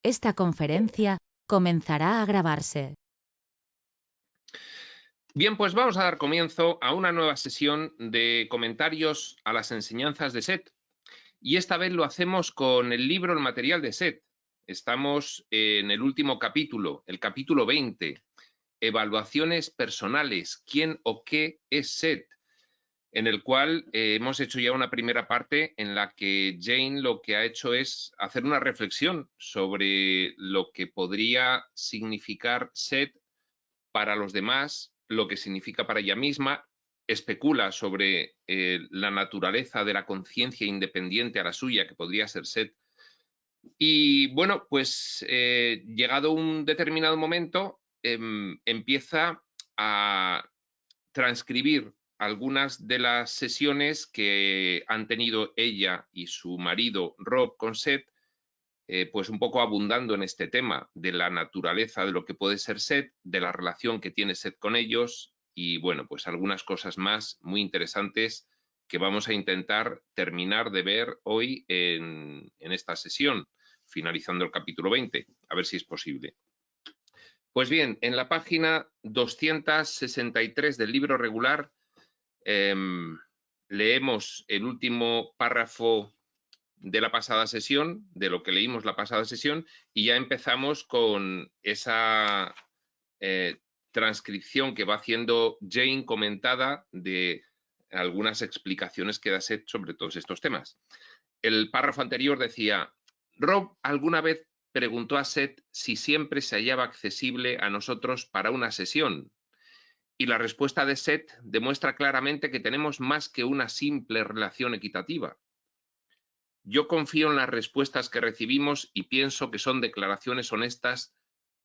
Esta conferencia comenzará a grabarse. Bien, pues vamos a dar comienzo a una nueva sesión de comentarios a las enseñanzas de Seth. Y esta vez lo hacemos con el libro El material de Seth. Estamos en el último capítulo, el capítulo 20, Evaluaciones personales, ¿quién o qué es Seth? En el cual hemos hecho ya una primera parte en la que Jane lo que ha hecho es hacer una reflexión sobre lo que podría significar Seth para los demás, lo que significa para ella misma, especula sobre la naturaleza de la conciencia independiente a la suya, que podría ser Seth. Y bueno, pues llegado un determinado momento, empieza a transcribir algunas de las sesiones que han tenido ella y su marido Rob con Seth, pues un poco abundando en este tema de la naturaleza de lo que puede ser Seth, de la relación que tiene Seth con ellos y bueno, pues algunas cosas más muy interesantes que vamos a intentar terminar de ver hoy en esta sesión, finalizando el capítulo 20, a ver si es posible. Pues bien, en la página 263 del libro regular leemos el último párrafo de la pasada sesión, de lo que leímos la pasada sesión, y ya empezamos con esa transcripción que va haciendo Jane comentada de algunas explicaciones que da Seth sobre todos estos temas. El párrafo anterior decía, Rob alguna vez preguntó a Seth si siempre se hallaba accesible a nosotros para una sesión. Y la respuesta de Seth demuestra claramente que tenemos más que una simple relación equitativa. Yo confío en las respuestas que recibimos y pienso que son declaraciones honestas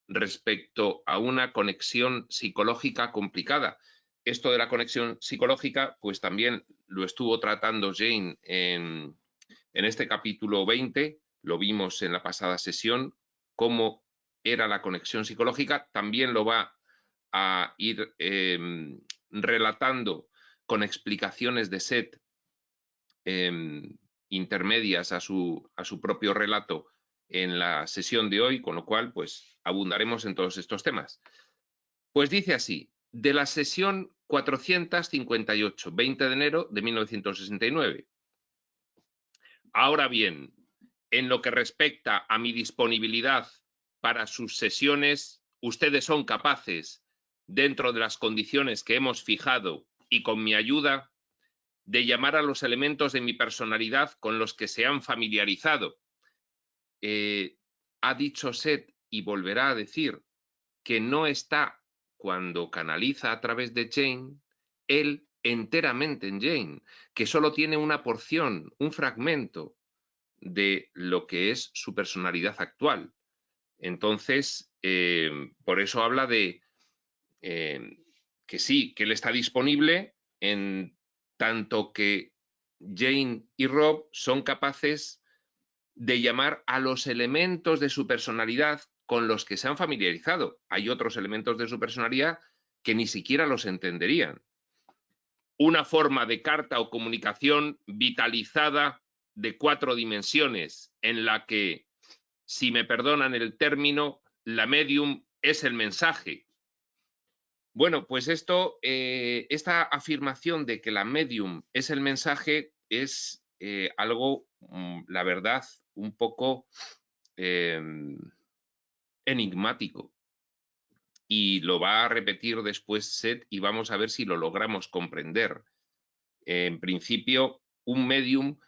respecto a una conexión psicológica complicada. Esto de la conexión psicológica, pues también lo estuvo tratando Jane en este capítulo 20, lo vimos en la pasada sesión, cómo era la conexión psicológica, también lo va a ir relatando con explicaciones de Seth intermedias a su propio relato en la sesión de hoy, con lo cual pues abundaremos en todos estos temas. Pues dice así, de la sesión 458, 20 de enero de 1969. Ahora bien, en lo que respecta a mi disponibilidad para sus sesiones, ustedes son capaces, dentro de las condiciones que hemos fijado y con mi ayuda, de llamar a los elementos de mi personalidad con los que se han familiarizado. Ha dicho Seth y volverá a decir que no está, cuando canaliza a través de Jane, él enteramente en Jane, que solo tiene una porción, un fragmento de lo que es su personalidad actual. Entonces, por eso habla de que sí, que él está disponible en tanto que Jane y Rob son capaces de llamar a los elementos de su personalidad con los que se han familiarizado. Hay otros elementos de su personalidad que ni siquiera los entenderían. Una forma de carta o comunicación vitalizada de 4 dimensiones en la que, si me perdonan el término, la medium es el mensaje. Bueno, pues esta afirmación de que la medium es el mensaje es algo, la verdad, un poco enigmático. Y lo va a repetir después Seth y vamos a ver si lo logramos comprender. En principio, un medium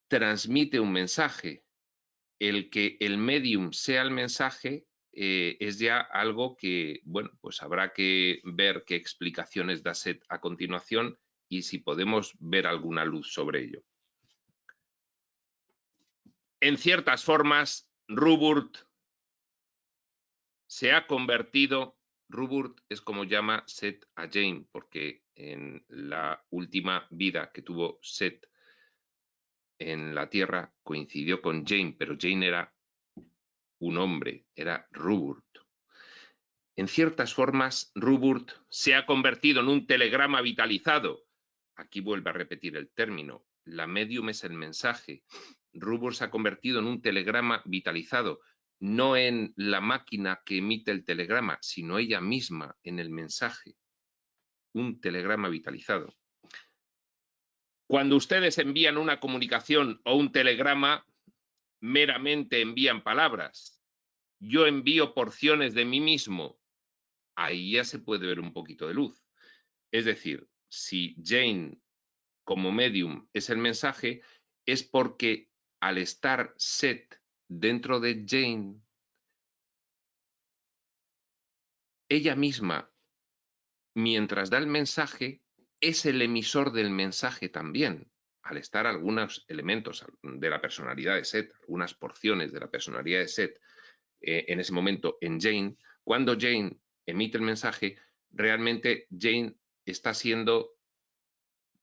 transmite un mensaje. El que el medium sea el mensaje es ya algo que, bueno, pues habrá que ver qué explicaciones da Seth a continuación y si podemos ver alguna luz sobre ello. En ciertas formas, Ruburt se ha convertido, Ruburt es como llama Seth a Jane, porque en la última vida que tuvo Seth en la Tierra coincidió con Jane, pero Jane era un hombre, era Ruburt. En ciertas formas, Ruburt se ha convertido en un telegrama vitalizado. Aquí vuelve a repetir el término. La medium es el mensaje. Ruburt se ha convertido en un telegrama vitalizado. no en la máquina que emite el telegrama, sino ella misma en el mensaje. Un telegrama vitalizado. Cuando ustedes envían una comunicación o un telegrama, meramente envían palabras. Yo envío porciones de mí mismo. Ahí ya se puede ver un poquito de luz. Es decir, si Jane como medium es el mensaje, es porque al estar Seth dentro de Jane, ella misma, mientras da el mensaje, es el emisor del mensaje también. Al estar algunos elementos de la personalidad de Seth, algunas porciones de la personalidad de Seth en ese momento en Jane, cuando Jane emite el mensaje, realmente Jane está siendo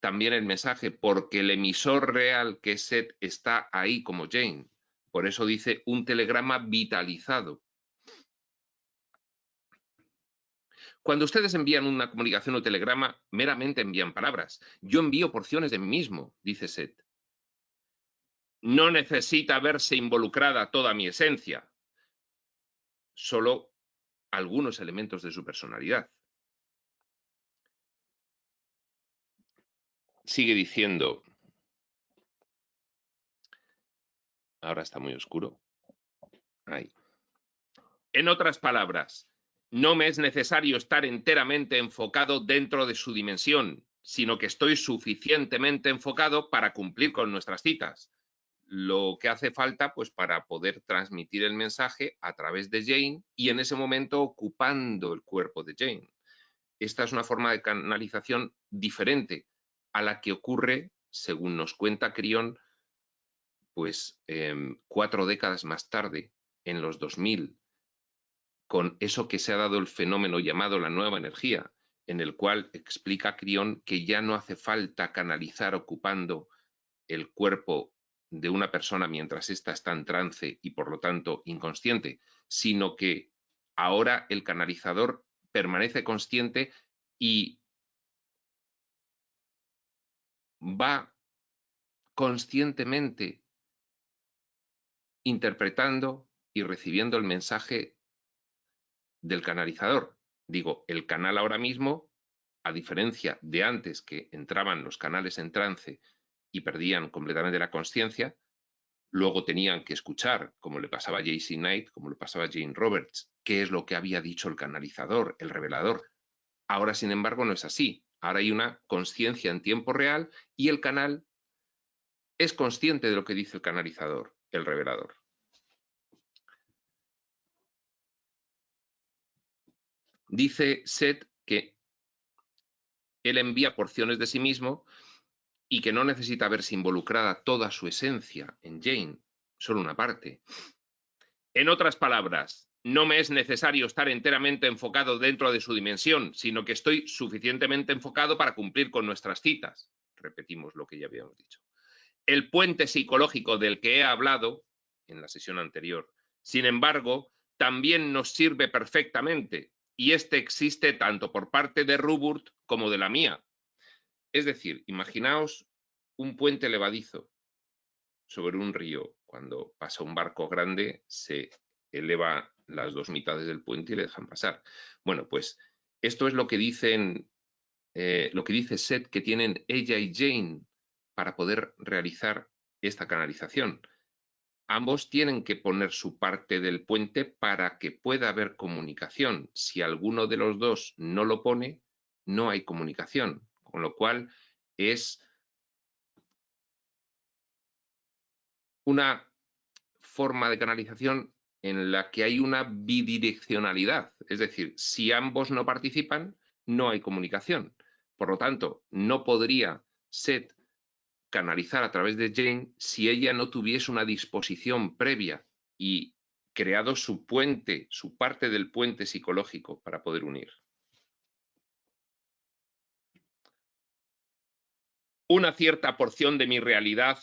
también el mensaje, porque el emisor real que es Seth está ahí como Jane. Por eso dice un telegrama vitalizado. Cuando ustedes envían una comunicación o telegrama, meramente envían palabras. Yo envío porciones de mí mismo, dice Seth. No necesita verse involucrada toda mi esencia, solo algunos elementos de su personalidad. Sigue diciendo, ahora está muy oscuro. Ahí. En otras palabras, no me es necesario estar enteramente enfocado dentro de su dimensión, sino que estoy suficientemente enfocado para cumplir con nuestras citas. Lo que hace falta, pues, para poder transmitir el mensaje a través de Jane y en ese momento ocupando el cuerpo de Jane. Esta es una forma de canalización diferente a la que ocurre, según nos cuenta Crión, pues 4 décadas más tarde, en los 2000, con eso que se ha dado el fenómeno llamado la nueva energía, en el cual explica Crión que ya no hace falta canalizar ocupando el cuerpo de una persona mientras ésta está en trance y por lo tanto inconsciente, sino que ahora el canalizador permanece consciente y va conscientemente interpretando y recibiendo el mensaje del canalizador. Digo, el canal ahora mismo, a diferencia de antes que entraban los canales en trance y perdían completamente la consciencia, luego tenían que escuchar, como le pasaba a J.C. Knight, como le pasaba a Jane Roberts, qué es lo que había dicho el canalizador, el revelador. Ahora, sin embargo, no es así. Ahora hay una conciencia en tiempo real y el canal es consciente de lo que dice el canalizador, el revelador. Dice Seth que él envía porciones de sí mismo y que no necesita verse involucrada toda su esencia en Jane, solo una parte. En otras palabras, no me es necesario estar enteramente enfocado dentro de su dimensión, sino que estoy suficientemente enfocado para cumplir con nuestras citas. Repetimos lo que ya habíamos dicho. El puente psicológico del que he hablado en la sesión anterior, sin embargo, también nos sirve perfectamente, y este existe tanto por parte de Ruburt como de la mía. Es decir, imaginaos un puente levadizo sobre un río. Cuando pasa un barco grande, se eleva las dos mitades del puente y le dejan pasar. Bueno, pues esto es lo que dicen, lo que dice Seth que tienen ella y Jane para poder realizar esta canalización. Ambos tienen que poner su parte del puente para que pueda haber comunicación. Si alguno de los dos no lo pone, no hay comunicación. Con lo cual es una forma de canalización en la que hay una bidireccionalidad. Es decir, si ambos no participan, no hay comunicación. Por lo tanto, no podría Seth canalizar a través de Jane si ella no tuviese una disposición previa y creado su puente, su parte del puente psicológico para poder unir. Una cierta porción de mi realidad,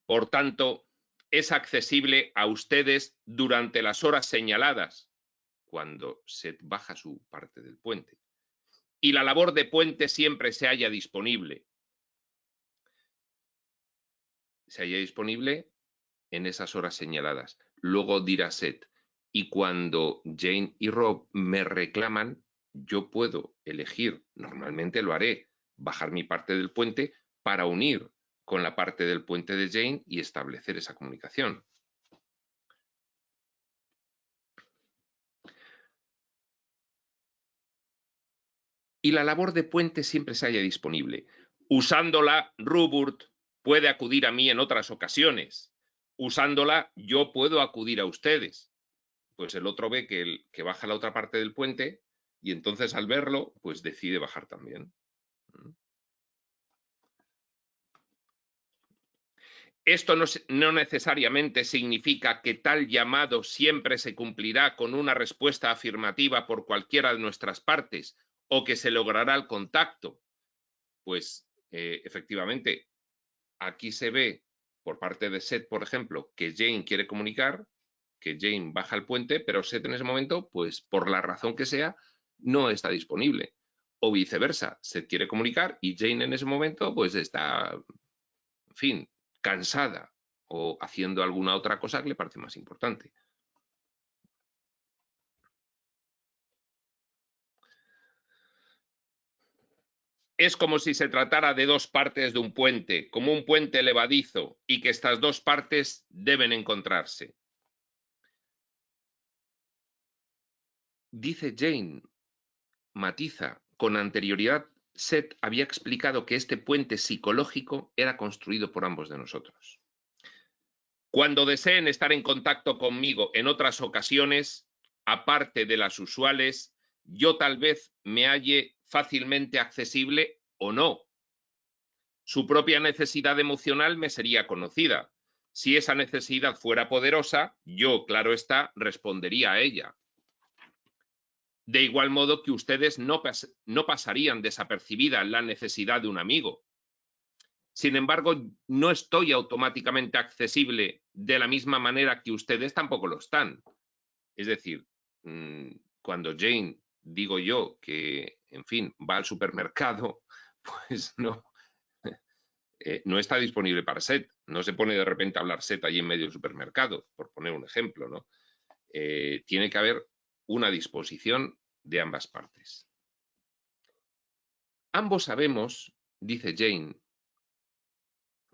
por tanto, es accesible a ustedes durante las horas señaladas, cuando Seth baja su parte del puente. Y la labor de puente siempre se halla disponible. Se halla disponible en esas horas señaladas. Luego dirá Seth, Y cuando Jane y Rob me reclaman, yo puedo elegir, normalmente lo haré, bajar mi parte del puente para unir con la parte del puente de Jane y establecer esa comunicación. Y la labor de puente siempre se halla disponible. Usándola, Rupert puede acudir a mí en otras ocasiones. Usándola, yo puedo acudir a ustedes. Pues el otro ve que baja la otra parte del puente y entonces al verlo, pues decide bajar también. Esto no necesariamente significa que tal llamado siempre se cumplirá con una respuesta afirmativa por cualquiera de nuestras partes o que se logrará el contacto. Pues efectivamente, aquí se ve por parte de Seth, por ejemplo, que Jane quiere comunicar, que Jane baja el puente, pero Seth en ese momento, pues por la razón que sea, no está disponible. O viceversa, Seth quiere comunicar y Jane en ese momento, pues está, en fin, cansada o haciendo alguna otra cosa que le parece más importante. Es como si se tratara de dos partes de un puente, como un puente levadizo, y que estas dos partes deben encontrarse. Dice Jane, matiza, con anterioridad Seth había explicado que este puente psicológico era construido por ambos de nosotros. Cuando deseen estar en contacto conmigo en otras ocasiones, aparte de las usuales, yo tal vez me halle fácilmente accesible o no. Su propia necesidad emocional me sería conocida. Si esa necesidad fuera poderosa, yo, claro está, respondería a ella. De igual modo que ustedes no pasarían desapercibida la necesidad de un amigo. Sin embargo, no estoy automáticamente accesible de la misma manera que ustedes tampoco lo están. Es decir, cuando Jane, digo yo, que, en fin, va al supermercado, pues no está disponible para Seth. No se pone de repente a hablar Seth allí en medio del supermercado, por poner un ejemplo, ¿no? Tiene que haber una disposición de ambas partes. Ambos sabemos, dice Jane,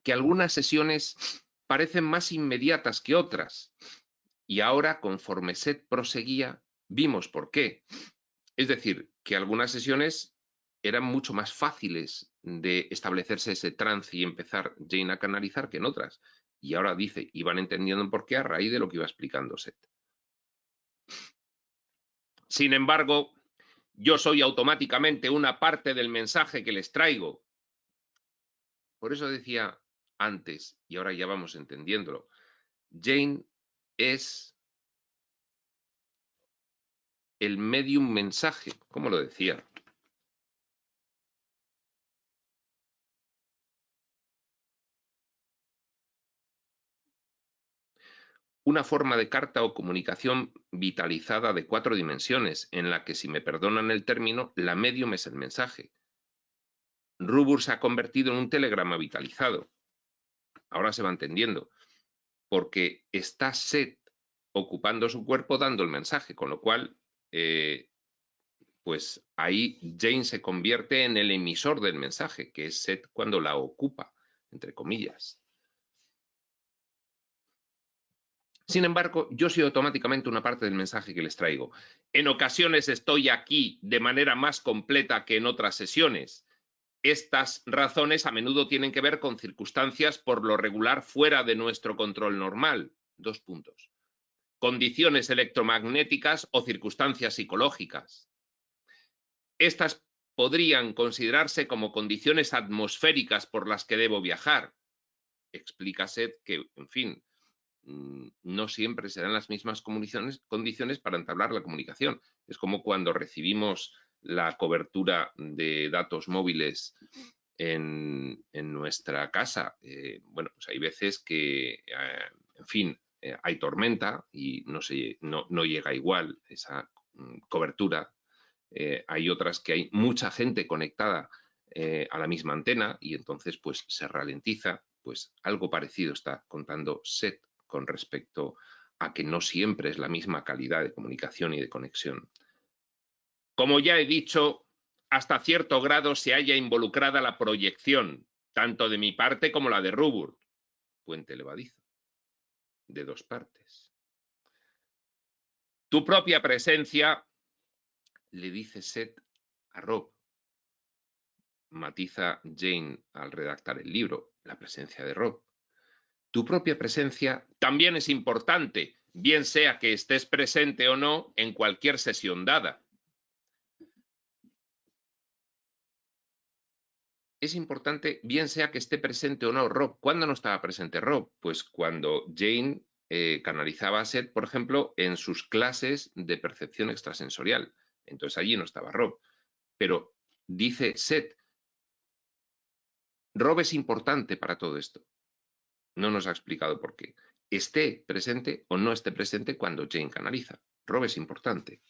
que algunas sesiones parecen más inmediatas que otras. Y ahora, conforme Seth proseguía, vimos por qué. Es decir, que algunas sesiones eran mucho más fáciles de establecerse ese trance y empezar Jane a canalizar que en otras. Y ahora dice, iban entendiendo por qué a raíz de lo que iba explicando Seth. Sin embargo, yo soy automáticamente una parte del mensaje que les traigo. Por eso decía antes, y ahora ya vamos entendiéndolo, Jane es el medium mensaje, ¿cómo lo decía? Una forma de carta o comunicación vitalizada de 4 dimensiones, en la que, si me perdonan el término, la medium es el mensaje. Rupert se ha convertido en un telegrama vitalizado. Ahora se va entendiendo, porque está Seth ocupando su cuerpo dando el mensaje, con lo cual, pues ahí Jane se convierte en el emisor del mensaje, que es Seth cuando la ocupa, entre comillas. Sin embargo, yo soy automáticamente una parte del mensaje que les traigo. En ocasiones estoy aquí de manera más completa que en otras sesiones. Estas razones a menudo tienen que ver con circunstancias por lo regular fuera de nuestro control normal. 2 puntos. Condiciones electromagnéticas o circunstancias psicológicas. Estas podrían considerarse como condiciones atmosféricas por las que debo viajar. Explica Seth que, en fin, no siempre se dan las mismas condiciones para entablar la comunicación. Es como cuando recibimos la cobertura de datos móviles en nuestra casa. Bueno, pues hay veces que, en fin, hay tormenta y no llega igual esa cobertura. Hay otras que hay mucha gente conectada a la misma antena y entonces pues se ralentiza. Pues algo parecido está contando Seth con respecto a que no siempre es la misma calidad de comunicación y de conexión. Como ya he dicho, hasta cierto grado se halla involucrada la proyección, tanto de mi parte como la de Ruburt, puente levadizo, de dos partes. Tu propia presencia, le dice Seth a Rob, matiza Jane al redactar el libro, la presencia de Rob. Tu propia presencia también es importante, bien sea que estés presente o no en cualquier sesión dada. Es importante, bien sea que esté presente o no Rob. ¿Cuándo no estaba presente Rob? Pues cuando Jane canalizaba a Seth, por ejemplo, en sus clases de percepción extrasensorial. Entonces allí no estaba Rob. Pero dice Seth, Rob es importante para todo esto. No nos ha explicado por qué. Esté presente o no esté presente cuando Jane canaliza. Rob es importante.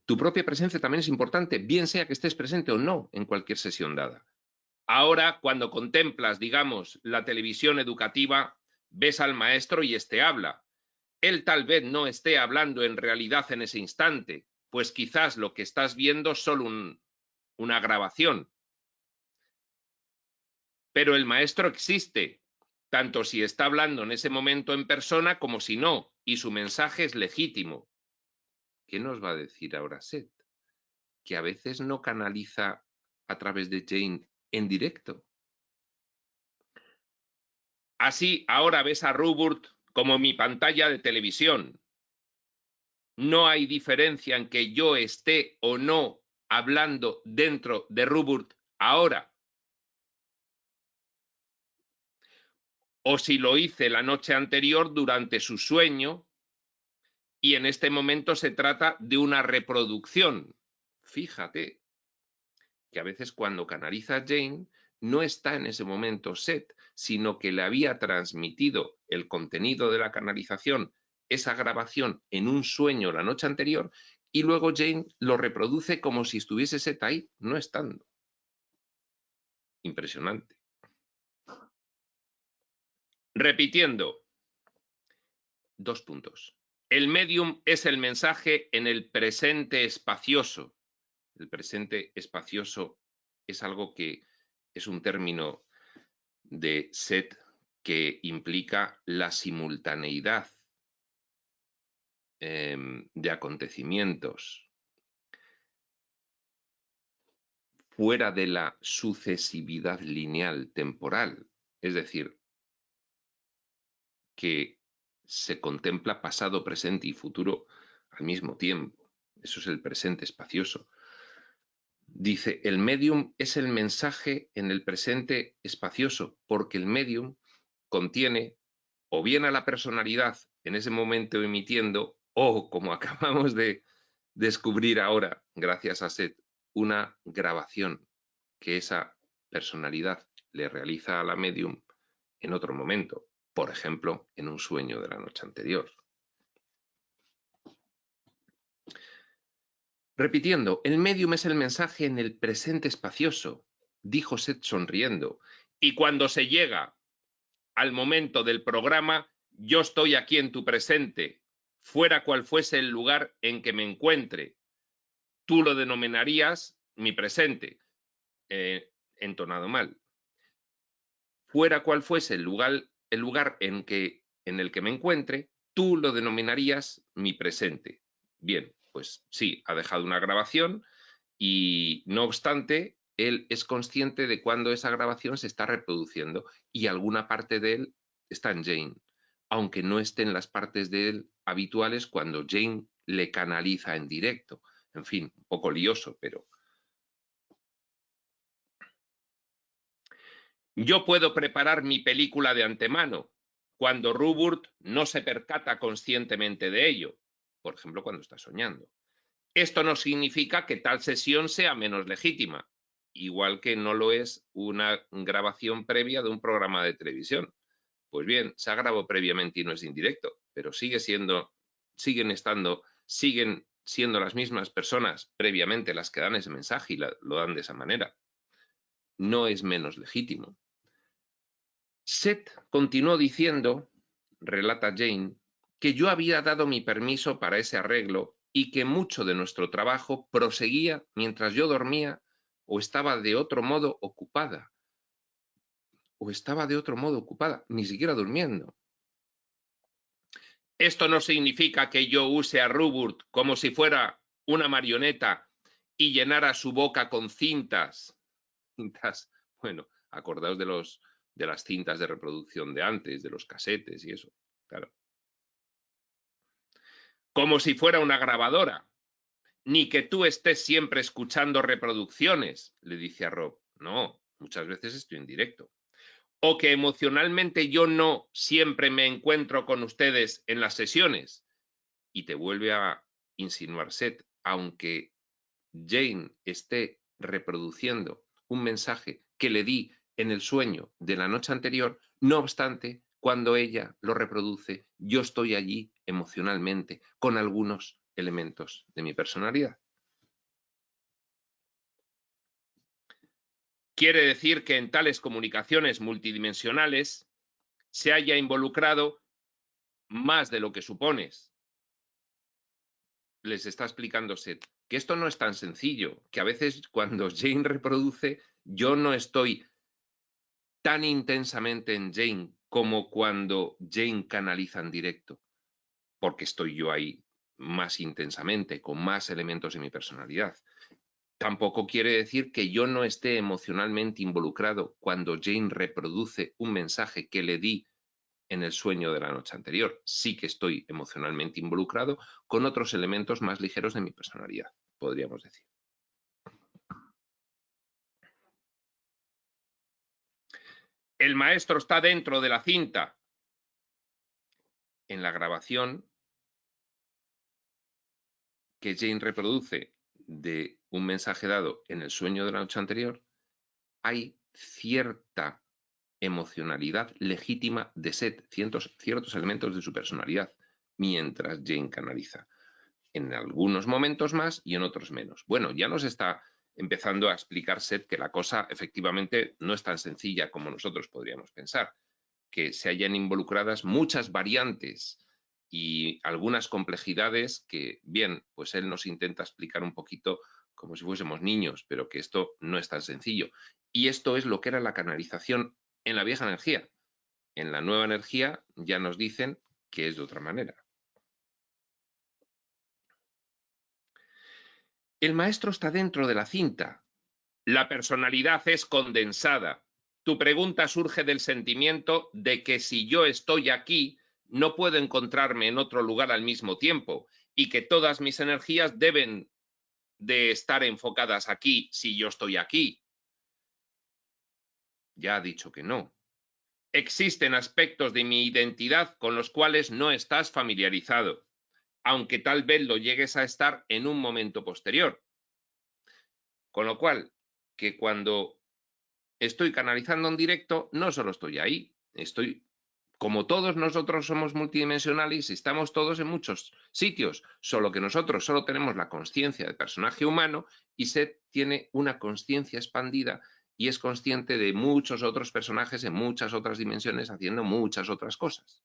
Tu propia presencia también es importante, bien sea que estés presente o no en cualquier sesión dada. Ahora, cuando contemplas, digamos, la televisión educativa, ves al maestro y éste habla. Él tal vez no esté hablando en realidad en ese instante, pues quizás lo que estás viendo es solo una grabación. Pero el maestro existe, tanto si está hablando en ese momento en persona como si no, y su mensaje es legítimo. ¿Qué nos va a decir ahora Seth? Que a veces no canaliza a través de Jane en directo. Así, ahora ves a Ruburt como mi pantalla de televisión. No hay diferencia en que yo esté o no hablando dentro de Ruburt ahora. O si lo hice la noche anterior durante su sueño y en este momento se trata de una reproducción. Fíjate que a veces cuando canaliza Jane no está en ese momento Seth, sino que le había transmitido el contenido de la canalización, esa grabación, en un sueño la noche anterior, y luego Jane lo reproduce como si estuviese Seth ahí, no estando. Impresionante. Repitiendo, 2 puntos. El medium es el mensaje en el presente espacioso. El presente espacioso es algo que es un término de Seth que implica la simultaneidad de acontecimientos fuera de la sucesividad lineal temporal, es decir, que se contempla pasado, presente y futuro al mismo tiempo. Eso es el presente espacioso. Dice, el medium es el mensaje en el presente espacioso, porque el medium contiene o bien a la personalidad en ese momento emitiendo, o como acabamos de descubrir ahora, gracias a Seth, una grabación que esa personalidad le realiza a la medium en otro momento, por ejemplo, en un sueño de la noche anterior. Repitiendo, el medium es el mensaje en el presente espacioso, dijo Seth sonriendo, y cuando se llega al momento del programa, yo estoy aquí en tu presente, fuera cual fuese el lugar en que me encuentre. Tú lo denominarías mi presente, entonado mal. Fuera cual fuese el lugar en el que me encuentre, tú lo denominarías mi presente. Bien, pues sí, ha dejado una grabación y no obstante, él es consciente de cuando esa grabación se está reproduciendo y alguna parte de él está en Jane, aunque no esté en las partes de él habituales cuando Jane le canaliza en directo. En fin, un poco lioso, pero... Yo puedo preparar mi película de antemano, cuando Ruburt no se percata conscientemente de ello, por ejemplo, cuando está soñando. Esto no significa que tal sesión sea menos legítima, igual que no lo es una grabación previa de un programa de televisión. Pues bien, se ha grabado previamente y no es indirecto, pero siguen siendo las mismas personas previamente las que dan ese mensaje y lo dan de esa manera. No es menos legítimo. Seth continuó diciendo relata Jane, que yo había dado mi permiso para ese arreglo y que mucho de nuestro trabajo proseguía mientras yo dormía o estaba de otro modo ocupada. Ni siquiera durmiendo. Esto no significa que yo use a Rupert como si fuera una marioneta y llenara su boca con cintas. Bueno, acordaos de las cintas de reproducción de antes, de los casetes y eso, claro. Como si fuera una grabadora. Ni que tú estés siempre escuchando reproducciones, le dice a Rob. No, muchas veces estoy en directo. O que emocionalmente yo no siempre me encuentro con ustedes en las sesiones. Y te vuelve a insinuar Seth, aunque Jane esté reproduciendo un mensaje que le di en el sueño de la noche anterior, no obstante, cuando ella lo reproduce, yo estoy allí emocionalmente con algunos elementos de mi personalidad. Quiere decir que en tales comunicaciones multidimensionales se haya involucrado más de lo que supones. Les está explicando Seth que esto no es tan sencillo, que a veces cuando Jane reproduce, yo no estoy tan intensamente en Jane como cuando Jane canaliza en directo, porque estoy yo ahí más intensamente, con más elementos de mi personalidad. Tampoco quiere decir que yo no esté emocionalmente involucrado cuando Jane reproduce un mensaje que le di en el sueño de la noche anterior. Sí que estoy emocionalmente involucrado con otros elementos más ligeros de mi personalidad, podríamos decir. El maestro está dentro de la cinta. En la grabación que Jane reproduce de un mensaje dado en el sueño de la noche anterior, hay cierta emocionalidad legítima de Seth, ciertos elementos de su personalidad, mientras Jane canaliza. En algunos momentos más y en otros menos. Bueno, ya nos está empezando a explicar Seth que la cosa efectivamente no es tan sencilla como nosotros podríamos pensar, que se hayan involucradas muchas variantes y algunas complejidades que, bien, pues él nos intenta explicar un poquito como si fuésemos niños, pero que esto no es tan sencillo. Y esto es lo que era la canalización en la vieja energía. En la nueva energía ya nos dicen que es de otra manera. El maestro está dentro de la cinta. La personalidad es condensada. Tu pregunta surge del sentimiento de que si yo estoy aquí, no puedo encontrarme en otro lugar al mismo tiempo y que todas mis energías deben de estar enfocadas aquí si yo estoy aquí. Ya ha dicho que no. Existen aspectos de mi identidad con los cuales no estás familiarizado, aunque tal vez lo llegues a estar en un momento posterior. Con lo cual, que cuando estoy canalizando en directo, no solo estoy ahí, estoy, como todos nosotros somos multidimensionales y estamos todos en muchos sitios, solo que nosotros solo tenemos la consciencia de personaje humano y Seth tiene una consciencia expandida y es consciente de muchos otros personajes en muchas otras dimensiones haciendo muchas otras cosas.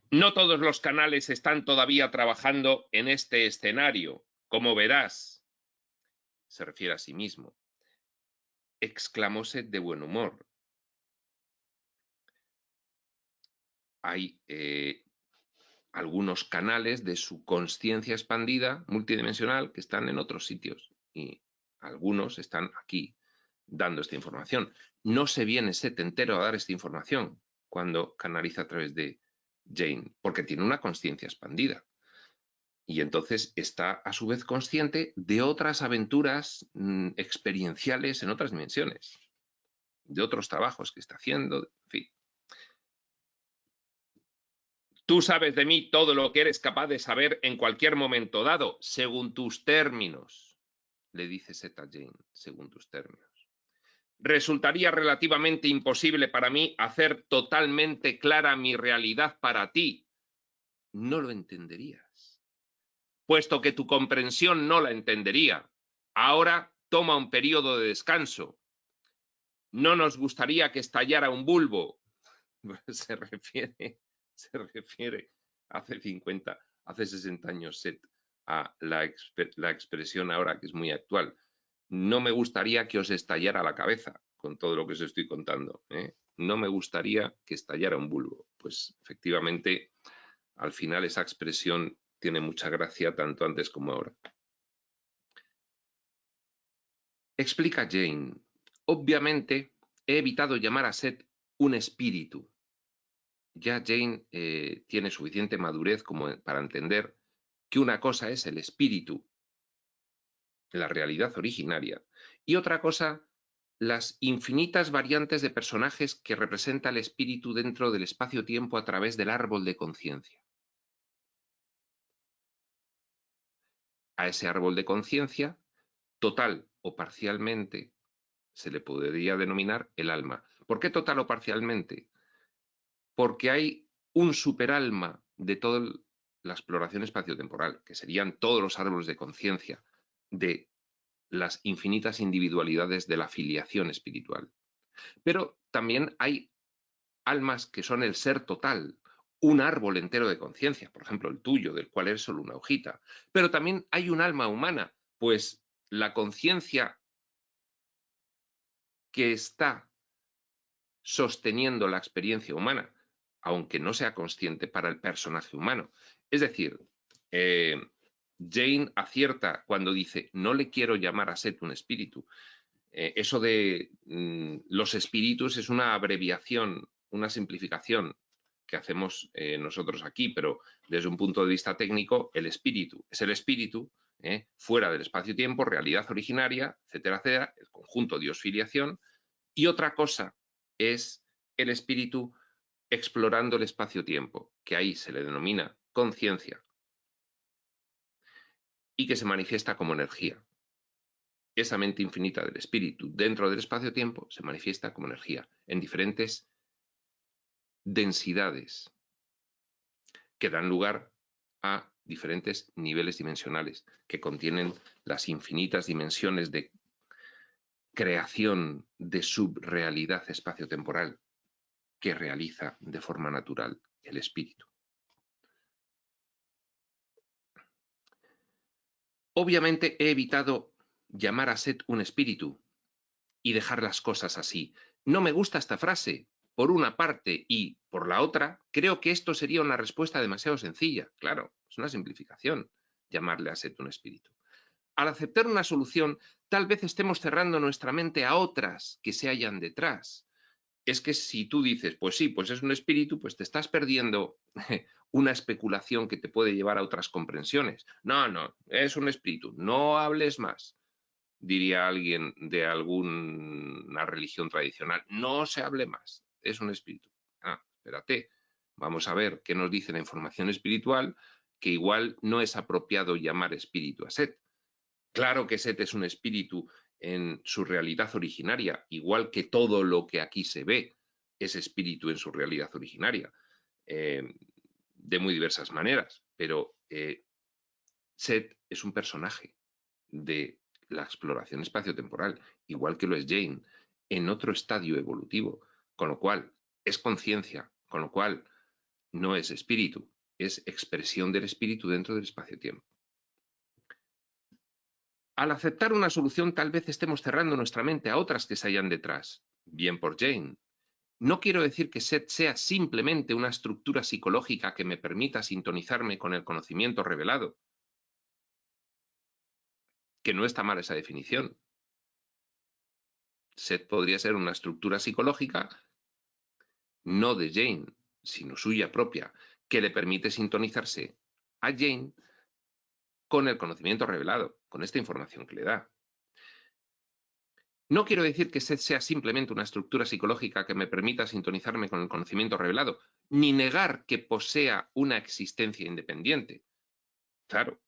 No todos los canales están todavía trabajando en este escenario, como verás. Se refiere a sí mismo. Exclamó Seth de buen humor. Hay algunos canales de su consciencia expandida multidimensional que están en otros sitios y algunos están aquí dando esta información. No se viene Seth entero a dar esta información cuando canaliza a través de Jane, porque tiene una consciencia expandida. Y entonces está a su vez consciente de otras aventuras experienciales en otras dimensiones, de otros trabajos que está haciendo, en fin. Tú sabes de mí todo lo que eres capaz de saber en cualquier momento dado, según tus términos, le dice Seth a Jane, según tus términos. Resultaría relativamente imposible para mí hacer totalmente clara mi realidad para ti. No lo entenderías, puesto que tu comprensión no la entendería. Ahora toma un periodo de descanso. No nos gustaría que estallara un bulbo. Pues se refiere hace 50, hace 60 años Set a la expresión ahora que es muy actual. No me gustaría que os estallara la cabeza con todo lo que os estoy contando, ¿eh? No me gustaría que estallara un bulbo. Pues efectivamente, al final esa expresión tiene mucha gracia tanto antes como ahora. Explica Jane. Obviamente, he evitado llamar a Set un espíritu. Ya Jane tiene suficiente madurez como para entender que una cosa es el espíritu, la realidad originaria, y otra cosa, las infinitas variantes de personajes que representa el espíritu dentro del espacio-tiempo a través del árbol de conciencia. A ese árbol de conciencia, total o parcialmente, se le podría denominar el alma. ¿Por qué total o parcialmente? Porque hay un superalma de toda la exploración espaciotemporal, que serían todos los árboles de conciencia de las infinitas individualidades de la filiación espiritual. Pero también hay almas que son el ser total, un árbol entero de conciencia, por ejemplo el tuyo, del cual eres solo una hojita. Pero también hay un alma humana, pues la conciencia que está sosteniendo la experiencia humana, aunque no sea consciente para el personaje humano. Es decir, Jane acierta cuando dice, no le quiero llamar a Set un espíritu. Eso de los espíritus es una abreviación, una simplificación que hacemos nosotros aquí, pero desde un punto de vista técnico, el espíritu es el espíritu, fuera del espacio-tiempo, realidad originaria, etcétera, etcétera, el conjunto Dios-filiación, y otra cosa es el espíritu explorando el espacio-tiempo, que ahí se le denomina conciencia y que se manifiesta como energía. Esa mente infinita del espíritu dentro del espacio-tiempo se manifiesta como energía en diferentes densidades que dan lugar a diferentes niveles dimensionales que contienen las infinitas dimensiones de creación de subrealidad espaciotemporal que realiza de forma natural el espíritu. Obviamente he evitado llamar a Set un espíritu y dejar las cosas así. No me gusta esta frase, por una parte, y por la otra, creo que esto sería una respuesta demasiado sencilla. Claro, es una simplificación llamarle a Set un espíritu. Al aceptar una solución, tal vez estemos cerrando nuestra mente a otras que se hallan detrás. Es que si tú dices, pues sí, pues es un espíritu, pues te estás perdiendo una especulación que te puede llevar a otras comprensiones. No, no, es un espíritu, no hables más, diría alguien de alguna religión tradicional. No se hable más, es un espíritu. Ah, espérate, vamos a ver qué nos dice la información espiritual, que igual no es apropiado llamar espíritu a Set. Claro que Set es un espíritu en su realidad originaria, igual que todo lo que aquí se ve es espíritu en su realidad originaria, de muy diversas maneras, pero Set es un personaje de la exploración espaciotemporal, igual que lo es Jane, en otro estadio evolutivo, con lo cual es conciencia, con lo cual no es espíritu, es expresión del espíritu dentro del espacio-tiempo. Al aceptar una solución, tal vez estemos cerrando nuestra mente a otras que se hallan detrás. Bien por Jane. No quiero decir que Set sea simplemente una estructura psicológica que me permita sintonizarme con el conocimiento revelado. Que no está mal esa definición. Set podría ser una estructura psicológica, no de Jane, sino suya propia, que le permite sintonizarse a Jane con el conocimiento revelado, con esta información que le da. No quiero decir que Set sea simplemente una estructura psicológica que me permita sintonizarme con el conocimiento revelado, ni negar que posea una existencia independiente. Claro.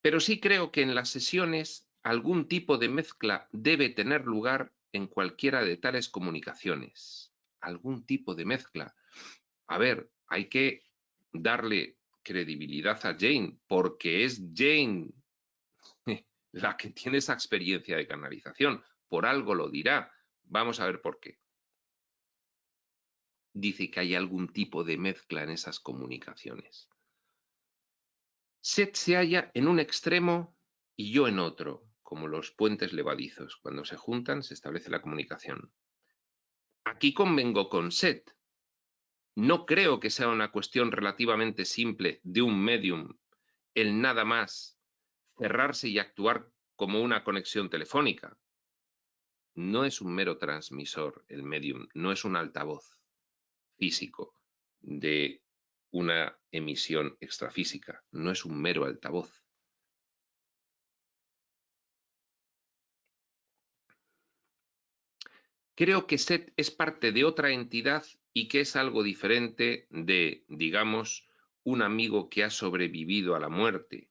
Pero sí creo que en las sesiones algún tipo de mezcla debe tener lugar en cualquiera de tales comunicaciones. Algún tipo de mezcla. A ver, hay que darle credibilidad a Jane, porque es Jane la que tiene esa experiencia de canalización. Por algo lo dirá. Vamos a ver por qué. dice que hay algún tipo de mezcla en esas comunicaciones. Seth se halla en un extremo y yo en otro, como los puentes levadizos. Cuando se juntan se establece la comunicación. Aquí convengo con Seth. No creo que sea una cuestión relativamente simple de un medium el nada más cerrarse y actuar como una conexión telefónica. No es un mero transmisor el medium, no es un altavoz físico de una emisión extrafísica, no es un mero altavoz. Creo que Seth es parte de otra entidad y que es algo diferente de, digamos, un amigo que ha sobrevivido a la muerte.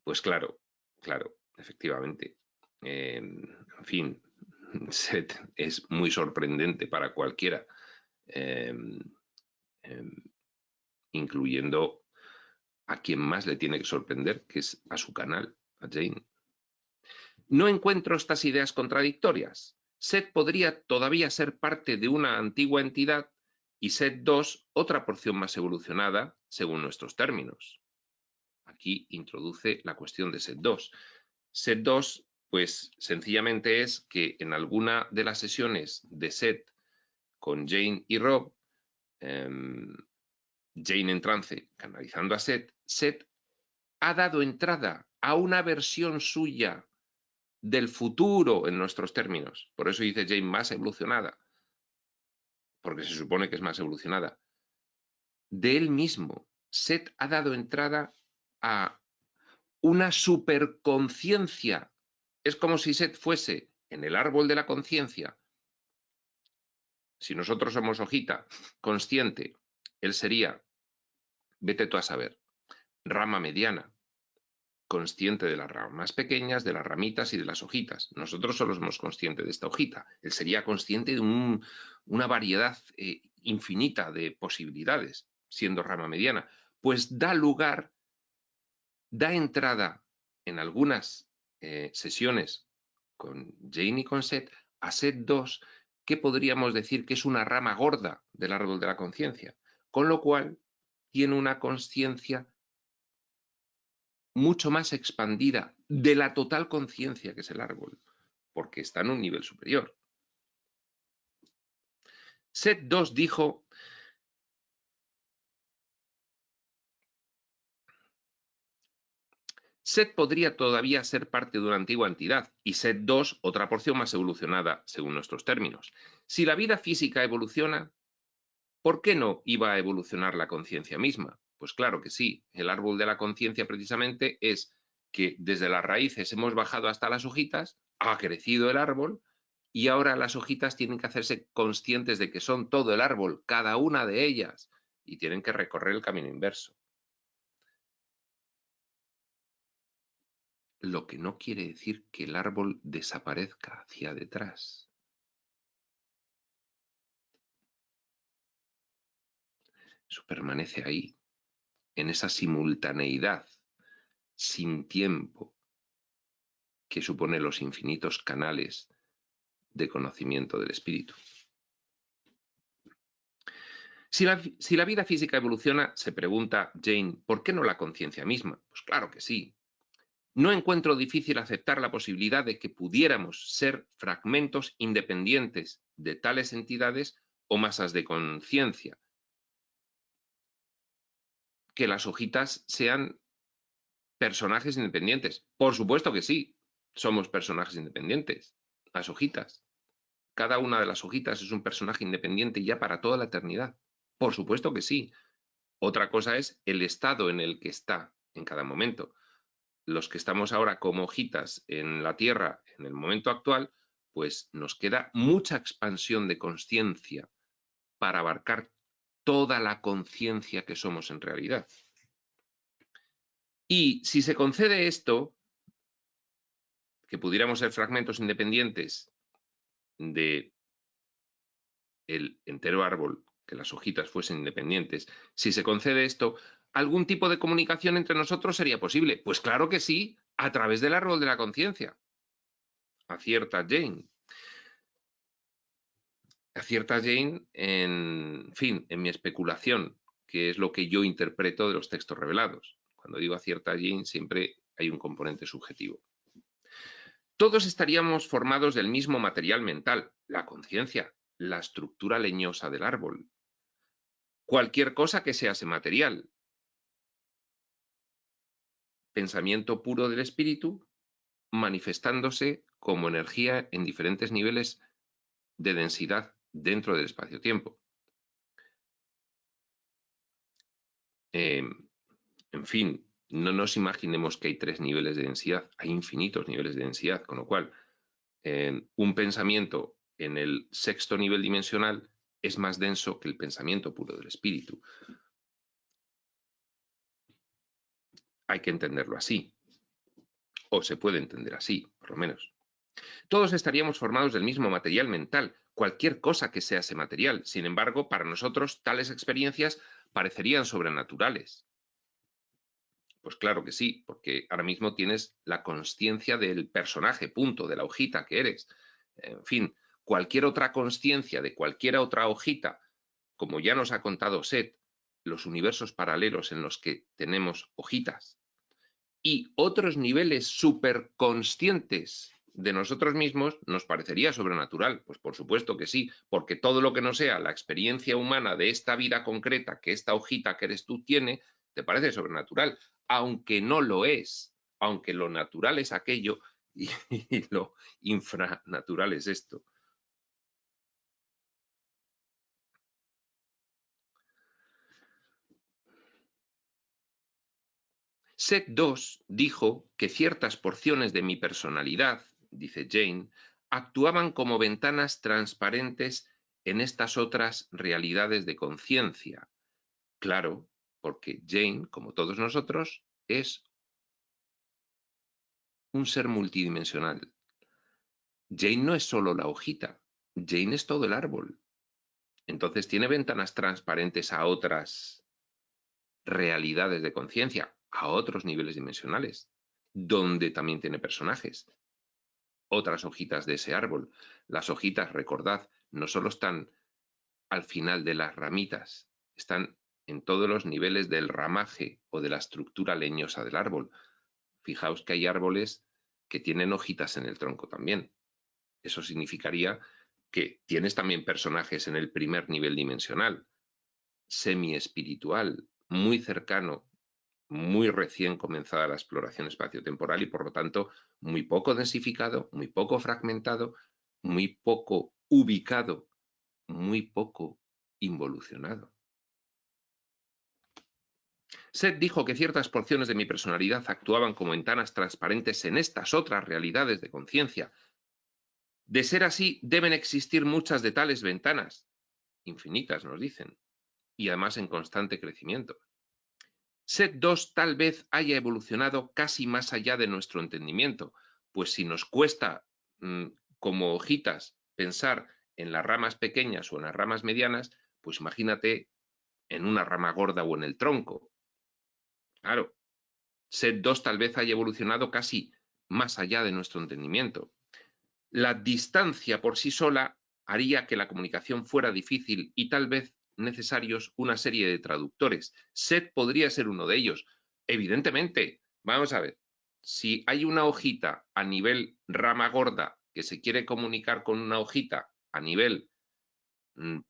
Pues claro, efectivamente. En fin, Seth es muy sorprendente para cualquiera, incluyendo a quien más le tiene que sorprender, que es a su canal, a Jane. No encuentro estas ideas contradictorias. Seth podría todavía ser parte de una antigua entidad y Seth 2 otra porción más evolucionada según nuestros términos. Aquí introduce la cuestión de Seth 2. Seth 2, pues sencillamente es que en alguna de las sesiones de Seth con Jane y Rob, Jane en trance canalizando a Seth, Seth ha dado entrada a una versión suya del futuro en nuestros términos. Por eso dice Jane más evolucionada, porque se supone que es más evolucionada. De él mismo, Seth ha dado entrada a una superconciencia. Es como si Seth fuese en el árbol de la conciencia. Si nosotros somos hojita consciente, él sería, vete tú a saber, rama mediana, consciente de las ramas más pequeñas, de las ramitas y de las hojitas. Nosotros solo somos conscientes de esta hojita. Él sería consciente de una variedad infinita de posibilidades, siendo rama mediana. Pues da lugar, da entrada en algunas sesiones con Jane y con Seth a Seth 2, que podríamos decir que es una rama gorda del árbol de la conciencia, con lo cual tiene una conciencia mucho más expandida de la total conciencia que es el árbol, porque está en un nivel superior. Seth 2 dijo: Seth podría todavía ser parte de una antigua entidad y Seth 2 otra porción más evolucionada según nuestros términos. Si la vida física evoluciona, ¿por qué no iba a evolucionar la conciencia misma? Pues claro que sí. El árbol de la conciencia precisamente es que desde las raíces hemos bajado hasta las hojitas, ha crecido el árbol y ahora las hojitas tienen que hacerse conscientes de que son todo el árbol, cada una de ellas, y tienen que recorrer el camino inverso. Lo que no quiere decir que el árbol desaparezca hacia detrás. Eso permanece ahí, en esa simultaneidad, sin tiempo, que supone los infinitos canales de conocimiento del espíritu. Si la vida física evoluciona, se pregunta Jane, ¿por qué no la conciencia misma? Pues claro que sí. No encuentro difícil aceptar la posibilidad de que pudiéramos ser fragmentos independientes de tales entidades o masas de conciencia. Que las hojitas sean personajes independientes. Por supuesto que sí, somos personajes independientes. Las hojitas. Cada una de las hojitas es un personaje independiente ya para toda la eternidad. Por supuesto que sí. Otra cosa es el estado en el que está en cada momento. Los que estamos ahora como hojitas en la Tierra en el momento actual, pues nos queda mucha expansión de conciencia para abarcar toda la conciencia que somos en realidad. Y si se concede esto, que pudiéramos ser fragmentos independientes de el entero árbol, que las hojitas fuesen independientes, si se concede esto, ¿algún tipo de comunicación entre nosotros sería posible? Pues claro que sí, a través del árbol de la conciencia. Acierta Jane. acierta Jane en fin, en mi especulación, que es lo que yo interpreto de los textos revelados. Cuando digo acierta Jane, siempre hay un componente subjetivo. Todos estaríamos formados del mismo material mental, la conciencia, la estructura leñosa del árbol. Cualquier cosa que sea ese material. Pensamiento puro del espíritu, manifestándose como energía en diferentes niveles de densidad dentro del espacio-tiempo. En fin, no nos imaginemos que hay 3 niveles de densidad, hay infinitos niveles de densidad, con lo cual un pensamiento en el 6º nivel dimensional es más denso que el pensamiento puro del espíritu. Hay que entenderlo así, o se puede entender así, por lo menos. Todos estaríamos formados del mismo material mental, cualquier cosa que sea ese material. Sin embargo, para nosotros tales experiencias parecerían sobrenaturales. Pues claro que sí, porque ahora mismo tienes la consciencia del personaje, punto, de la hojita que eres. En fin, cualquier otra consciencia de cualquier otra hojita, como ya nos ha contado Seth, los universos paralelos en los que tenemos hojitas, y otros niveles superconscientes de nosotros mismos, nos parecería sobrenatural. Pues por supuesto que sí, porque todo lo que no sea la experiencia humana de esta vida concreta que esta hojita que eres tú tiene, te parece sobrenatural, aunque no lo es, aunque lo natural es aquello y lo infranatural es esto. Set 2 dijo que ciertas porciones de mi personalidad, dice Jane, actuaban como ventanas transparentes en estas otras realidades de conciencia. Claro, porque Jane, como todos nosotros, es un ser multidimensional. Jane no es solo la hojita, Jane es todo el árbol. Entonces tiene ventanas transparentes a otras realidades de conciencia, a otros niveles dimensionales, donde también tiene personajes. Otras hojitas de ese árbol. Las hojitas, recordad, no solo están al final de las ramitas, están en todos los niveles del ramaje o de la estructura leñosa del árbol. Fijaos que hay árboles que tienen hojitas en el tronco también. Eso significaría que tienes también personajes en el primer nivel dimensional, semi-espiritual, muy cercano, muy recién comenzada la exploración espaciotemporal y por lo tanto muy poco densificado, muy poco fragmentado, muy poco ubicado, muy poco involucionado. Seth dijo que ciertas porciones de mi personalidad actuaban como ventanas transparentes en estas otras realidades de conciencia. De ser así, deben existir muchas de tales ventanas, infinitas nos dicen, y además en constante crecimiento. Set 2 tal vez haya evolucionado casi más allá de nuestro entendimiento, pues si nos cuesta, como hojitas, pensar en las ramas pequeñas o en las ramas medianas, pues imagínate en una rama gorda o en el tronco. Claro, Set 2 tal vez haya evolucionado casi más allá de nuestro entendimiento. La distancia por sí sola haría que la comunicación fuera difícil y tal vez necesarios una serie de traductores. Set podría ser uno de ellos. Evidentemente, vamos a ver, si hay una hojita a nivel rama gorda que se quiere comunicar con una hojita a nivel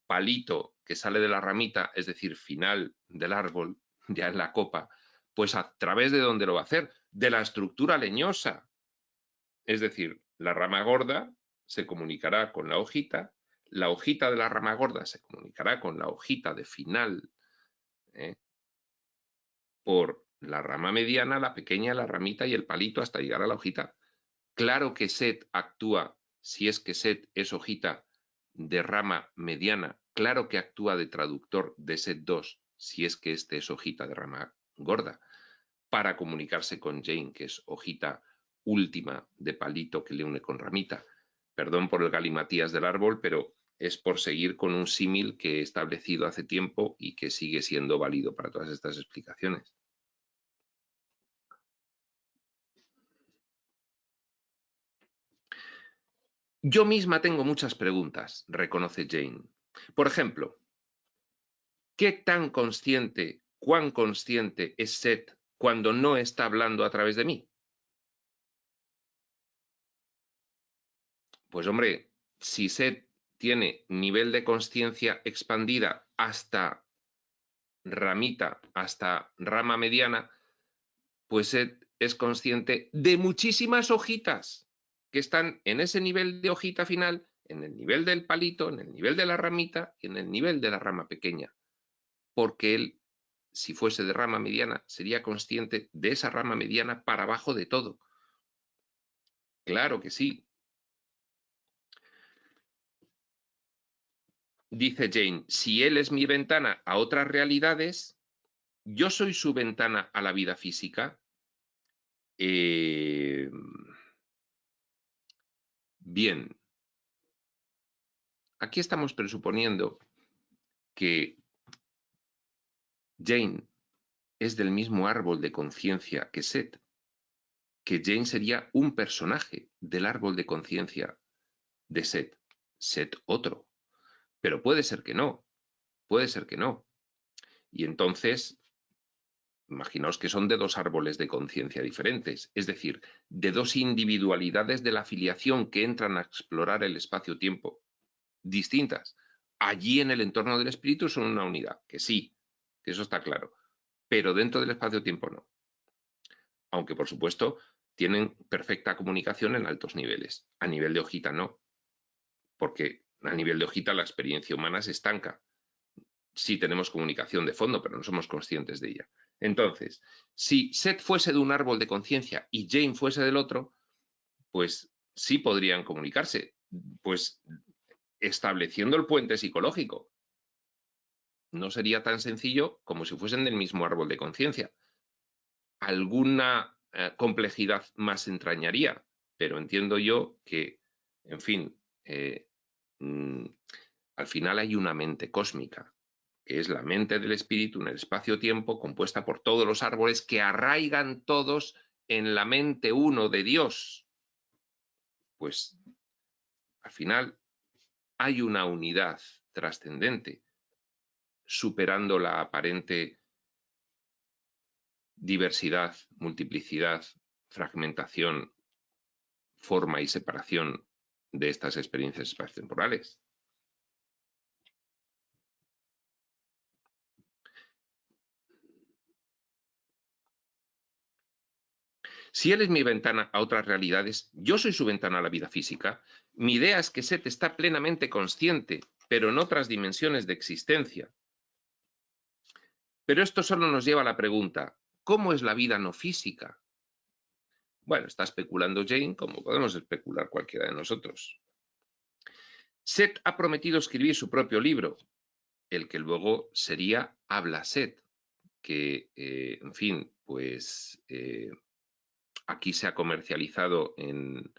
palito que sale de la ramita, es decir, final del árbol, ya en la copa, pues a través de dónde lo va a hacer, de la estructura leñosa. Es decir, la rama gorda se comunicará con la hojita de la rama gorda se comunicará con la hojita de final, por la rama mediana, la pequeña, la ramita y el palito hasta llegar a la hojita. Claro que Set actúa, si es que Set es hojita de rama mediana, claro que actúa de traductor de Set 2, si es que este es hojita de rama gorda, para comunicarse con Jane, que es hojita última de palito que le une con ramita. Perdón por el galimatías del árbol, pero es por seguir con un símil que he establecido hace tiempo y que sigue siendo válido para todas estas explicaciones. Yo misma tengo muchas preguntas, reconoce Jane. Por ejemplo, cuán consciente es Seth cuando no está hablando a través de mí? Pues hombre, si Seth tiene nivel de conciencia expandida hasta ramita, hasta rama mediana, pues Seth es consciente de muchísimas hojitas que están en ese nivel de hojita final, en el nivel del palito, en el nivel de la ramita y en el nivel de la rama pequeña. Porque él, si fuese de rama mediana, sería consciente de esa rama mediana para abajo de todo. Claro que sí. Dice Jane, si él es mi ventana a otras realidades, ¿yo soy su ventana a la vida física? Bien, aquí estamos presuponiendo que Jane es del mismo árbol de conciencia que Seth, que Jane sería un personaje del árbol de conciencia de Seth, Seth otro. Pero puede ser que no, puede ser que no. Y entonces, imaginaos que son de dos árboles de conciencia diferentes, es decir, de dos individualidades de la filiación que entran a explorar el espacio-tiempo distintas. Allí en el entorno del espíritu son una unidad, que sí, que eso está claro, pero dentro del espacio-tiempo no. Aunque, por supuesto, tienen perfecta comunicación en altos niveles. A nivel de hojita no, porque a nivel de hojita la experiencia humana se estanca. Sí tenemos comunicación de fondo, pero no somos conscientes de ella. Entonces, si Seth fuese de un árbol de conciencia y Jane fuese del otro, pues sí podrían comunicarse, pues estableciendo el puente psicológico. No sería tan sencillo como si fuesen del mismo árbol de conciencia. Alguna complejidad más entrañaría, pero entiendo yo que, en fin, al final hay una mente cósmica, que es la mente del espíritu en el espacio-tiempo, compuesta por todos los árboles que arraigan todos en la mente uno de Dios. Pues al final hay una unidad trascendente, superando la aparente diversidad, multiplicidad, fragmentación, forma y separación de estas experiencias espaciotemporales. Si él es mi ventana a otras realidades, yo soy su ventana a la vida física. Mi idea es que Seth está plenamente consciente, pero en otras dimensiones de existencia. Pero esto solo nos lleva a la pregunta, ¿cómo es la vida no física? Bueno, está especulando Jane como podemos especular cualquiera de nosotros. Seth ha prometido escribir su propio libro, el que luego sería Habla Seth, que, en fin, pues aquí se ha comercializado en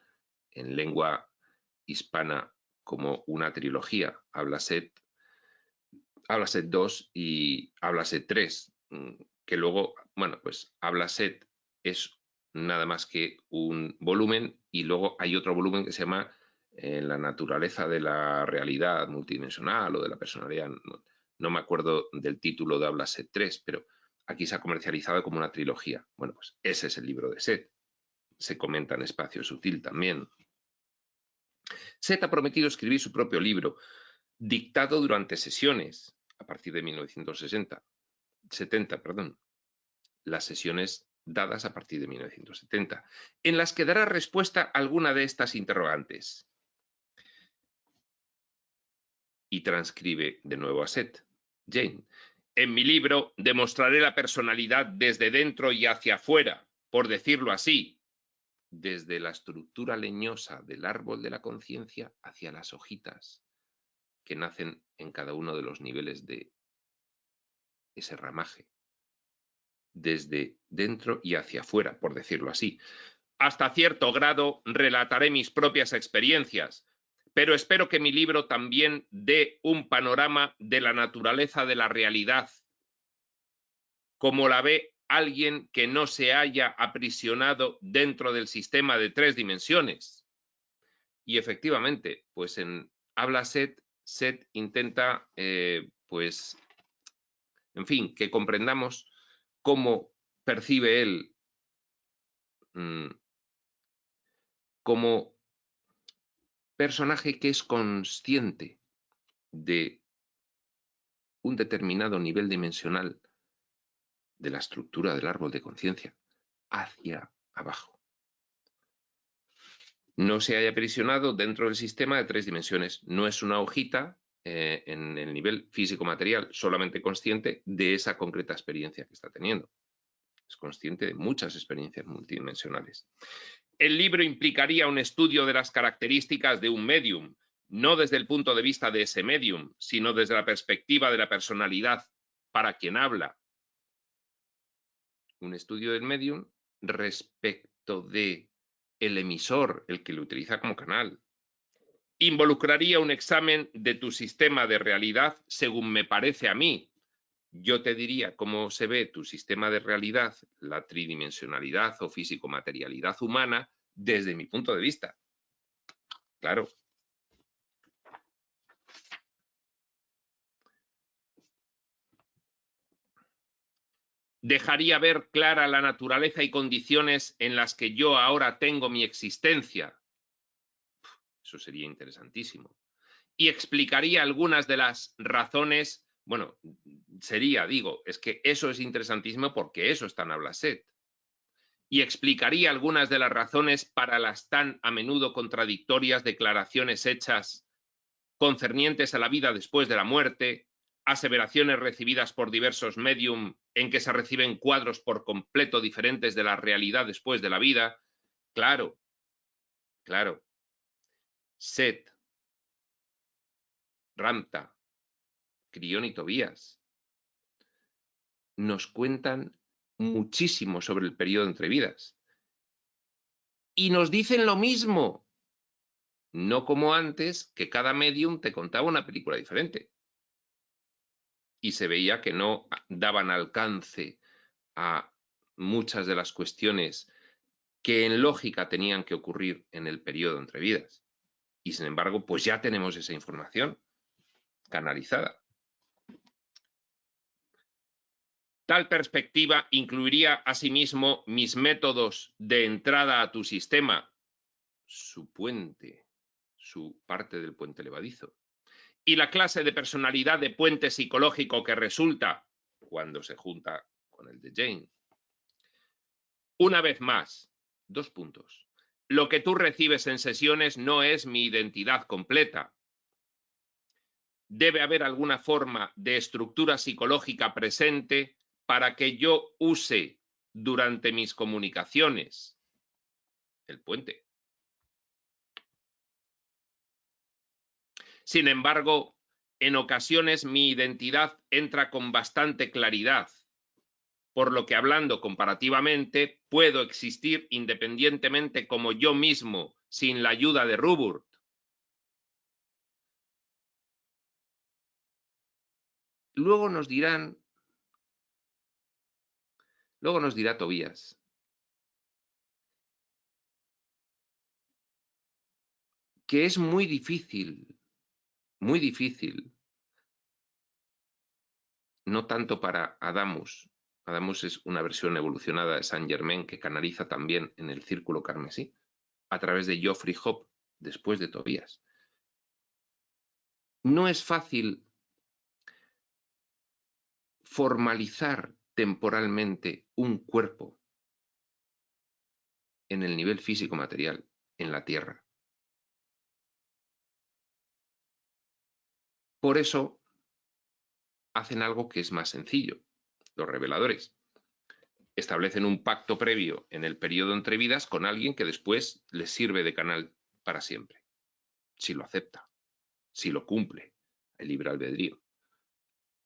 lengua hispana como una trilogía, Habla Seth 2 y Habla Seth 3, que luego, bueno, pues Habla Seth es nada más que un volumen y luego hay otro volumen que se llama La naturaleza de la realidad multidimensional o de la personalidad. No me acuerdo del título de Habla Seth 3, pero aquí se ha comercializado como una trilogía. Bueno, pues ese es el libro de Seth. Se comenta en Espacio Sutil también. Seth ha prometido escribir su propio libro, dictado durante sesiones, a partir de 1970, las sesiones dadas a partir de 1970, en las que dará respuesta a alguna de estas interrogantes. Y transcribe de nuevo a Seth. Jane, en mi libro demostraré la personalidad desde dentro y hacia afuera, por decirlo así, desde la estructura leñosa del árbol de la conciencia hacia las hojitas que nacen en cada uno de los niveles de ese ramaje, desde dentro y hacia afuera, por decirlo así. Hasta cierto grado relataré mis propias experiencias, pero espero que mi libro también dé un panorama de la naturaleza de la realidad, como la ve alguien que no se haya aprisionado dentro del sistema de 3 dimensiones. Y efectivamente, pues en habla Seth, Seth intenta, pues, en fin, que comprendamos cómo percibe él como personaje que es consciente de un determinado nivel dimensional de la estructura del árbol de conciencia hacia abajo. No se haya aprisionado dentro del sistema de 3 dimensiones. No es una hojita en el nivel físico-material, solamente consciente de esa concreta experiencia que está teniendo. Es consciente de muchas experiencias multidimensionales. El libro implicaría un estudio de las características de un medium, no desde el punto de vista de ese medium, sino desde la perspectiva de la personalidad para quien habla. Un estudio del medium respecto de el emisor, el que lo utiliza como canal. Involucraría un examen de tu sistema de realidad, según me parece a mí. Yo te diría cómo se ve tu sistema de realidad, la tridimensionalidad o físico-materialidad humana, desde mi punto de vista. Claro. Dejaría ver clara la naturaleza y condiciones en las que yo ahora tengo mi existencia. Eso sería interesantísimo. Y explicaría algunas de las razones, bueno, es que eso es interesantísimo porque eso está en habla Seth. Y explicaría algunas de las razones para las tan a menudo contradictorias declaraciones hechas concernientes a la vida después de la muerte, aseveraciones recibidas por diversos medium en que se reciben cuadros por completo diferentes de la realidad después de la vida. Claro, claro. Seth, Ramta, Crión y Tobías nos cuentan muchísimo sobre el periodo entre vidas. Y nos dicen lo mismo. No como antes, que cada medium te contaba una película diferente. Y se veía que no daban alcance a muchas de las cuestiones que en lógica tenían que ocurrir en el periodo entre vidas. Y sin embargo, pues ya tenemos esa información canalizada. Tal perspectiva incluiría asimismo mis métodos de entrada a tu sistema, su puente, su parte del puente levadizo, y la clase de personalidad de puente psicológico que resulta cuando se junta con el de Jane. Una vez más, 2 puntos. Lo que tú recibes en sesiones no es mi identidad completa. Debe haber alguna forma de estructura psicológica presente para que yo use durante mis comunicaciones el puente. Sin embargo, en ocasiones mi identidad entra con bastante claridad, por lo que hablando comparativamente puedo existir independientemente como yo mismo, sin la ayuda de Ruburt. Luego nos dirá Tobías, que es muy difícil, no tanto para Adamus. Adamus es una versión evolucionada de Saint Germain que canaliza también en el círculo carmesí, a través de Geoffrey Hope, después de Tobías. No es fácil formalizar temporalmente un cuerpo en el nivel físico-material, en la Tierra. Por eso hacen algo que es más sencillo, los reveladores. Establecen un pacto previo en el periodo entre vidas con alguien que después les sirve de canal para siempre, si lo acepta, si lo cumple, el libre albedrío.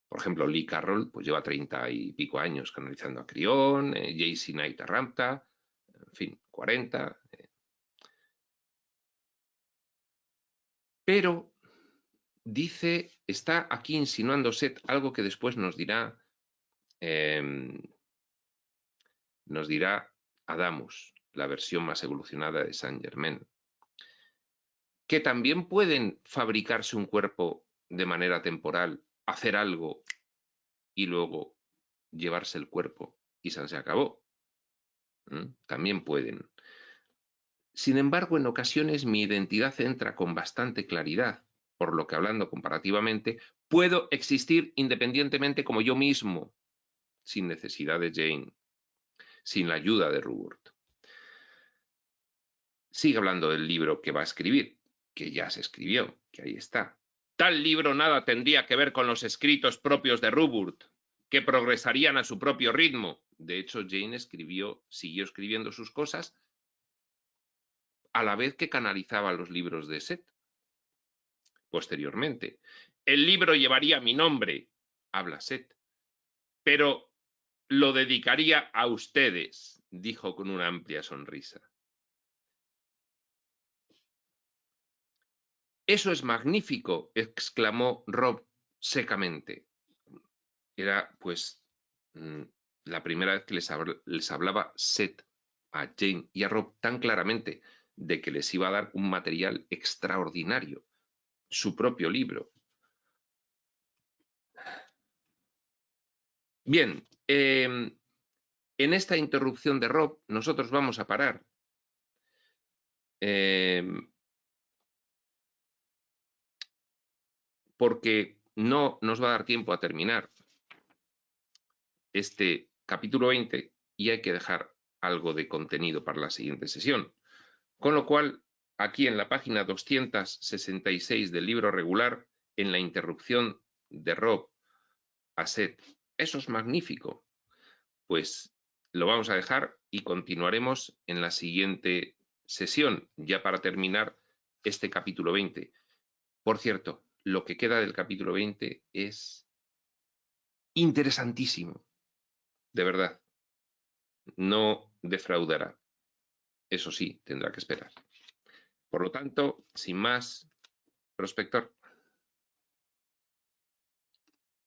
Por ejemplo, Lee Carroll pues lleva 30 y pico años canalizando a Crión, J.C. Knight a Ramta, en fin, 40. Pero dice, está aquí insinuando Seth algo que después nos dirá Adamus, la versión más evolucionada de Saint Germain. que también pueden fabricarse un cuerpo de manera temporal, hacer algo y luego llevarse el cuerpo y se acabó. También pueden. Sin embargo, en ocasiones mi identidad entra con bastante claridad, por lo que hablando comparativamente, puedo existir independientemente como yo mismo, sin necesidad de Jane, sin la ayuda de Rupert. Sigue hablando del libro que va a escribir, que ya se escribió, que ahí está. Tal libro nada tendría que ver con los escritos propios de Rupert, que progresarían a su propio ritmo. De hecho, Jane siguió escribiendo sus cosas a la vez que canalizaba los libros de Seth. Posteriormente, el libro llevaría mi nombre, habla Seth, pero lo dedicaría a ustedes, dijo con una amplia sonrisa. Eso es magnífico, exclamó Rob secamente. Era, pues, la primera vez que les hablaba Seth a Jane y a Rob tan claramente de que les iba a dar un material extraordinario, su propio libro. Bien, en esta interrupción de Rob nosotros vamos a parar. Porque no nos va a dar tiempo a terminar este capítulo 20 y hay que dejar algo de contenido para la siguiente sesión. Con lo cual, aquí en la página 266 del libro regular, en la interrupción de Rob a Seth, eso es magnífico, pues lo vamos a dejar y continuaremos en la siguiente sesión, ya para terminar este capítulo 20. Por cierto, lo que queda del capítulo 20 es interesantísimo, de verdad. No defraudará. Eso sí, tendrá que esperar. Por lo tanto, sin más, prospector.